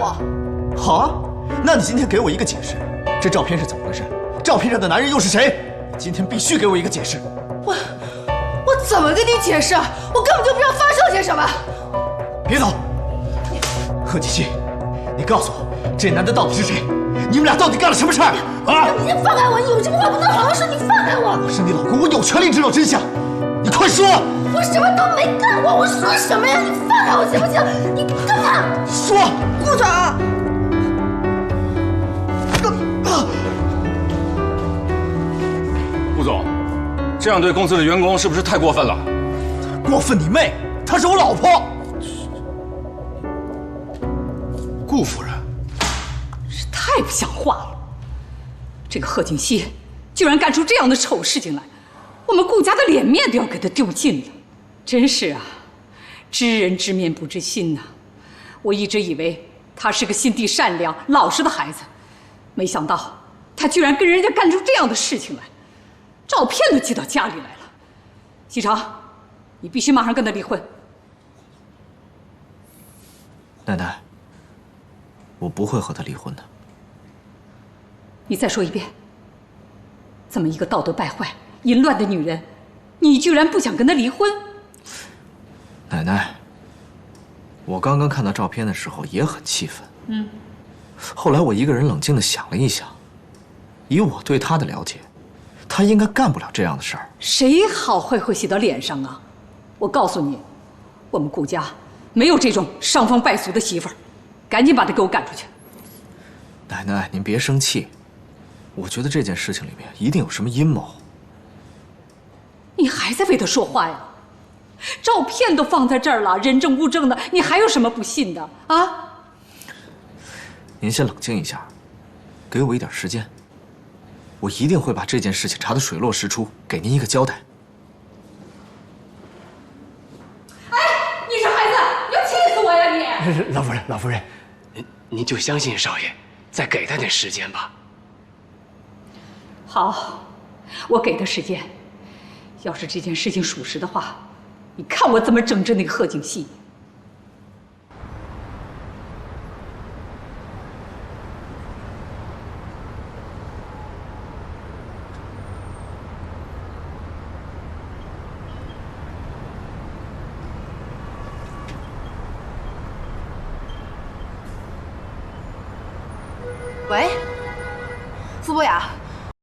我。好啊，那你今天给我一个解释，这照片是怎么回事？照片上的男人又是谁？你今天必须给我一个解释。我怎么跟你解释？我根本就不知道发生了些什么。别走，贺锦熙，你告诉我，这男的到底是谁？你们俩到底干了什么事儿啊？你先放开我！你有什么话不能好好说？你放开我！我是你老公，我有权利知道真相。你快说！我什么都没干过，我说什么呀？你放开我行不行？你干嘛？说，顾长。顾总，这样对公司的员工是不是太过分了？过分你妹！她是我老婆。顾夫人，是太不像话了！这个贺锦熙居然干出这样的丑事情来，我们顾家的脸面都要给他丢尽了。真是啊，知人知面不知心呐！我一直以为他是个心地善良、老实的孩子，没想到他居然跟人家干出这样的事情来，照片都寄到家里来了。西城，你必须马上跟他離婚。奶奶，我不会和他離婚的。你再说一遍。这么一个道德败壞、淫亂的女人，你居然不想跟她離婚？奶奶，我刚刚看到照片的时候也很气愤。后来我一个人冷靜地想了一想，以我对她的了解，她应该干不了这样的事儿。谁好坏会写到脸上啊？我告訴你，我們顧家沒有這種傷風敗俗的媳婦兒，趕緊把她給我趕出去。奶奶，您別生氣，我覺得這件事情裡面一定有什麼陰謀。你還在為她說話呀？照片都放在這兒了，人證物證的，你還有什麼不信的啊？您先冷靜一下，給我一點時間，我一定會把這件事情查得水落石出，給您一個交代。哎，你是孩子，你要氣死我呀你！老夫人，老夫人，您就相信少爺，再給他點時間吧。好，我給他時間。要是這件事情屬實的話，你看我怎麼整治那個賀錦熙。喂，傅博雅，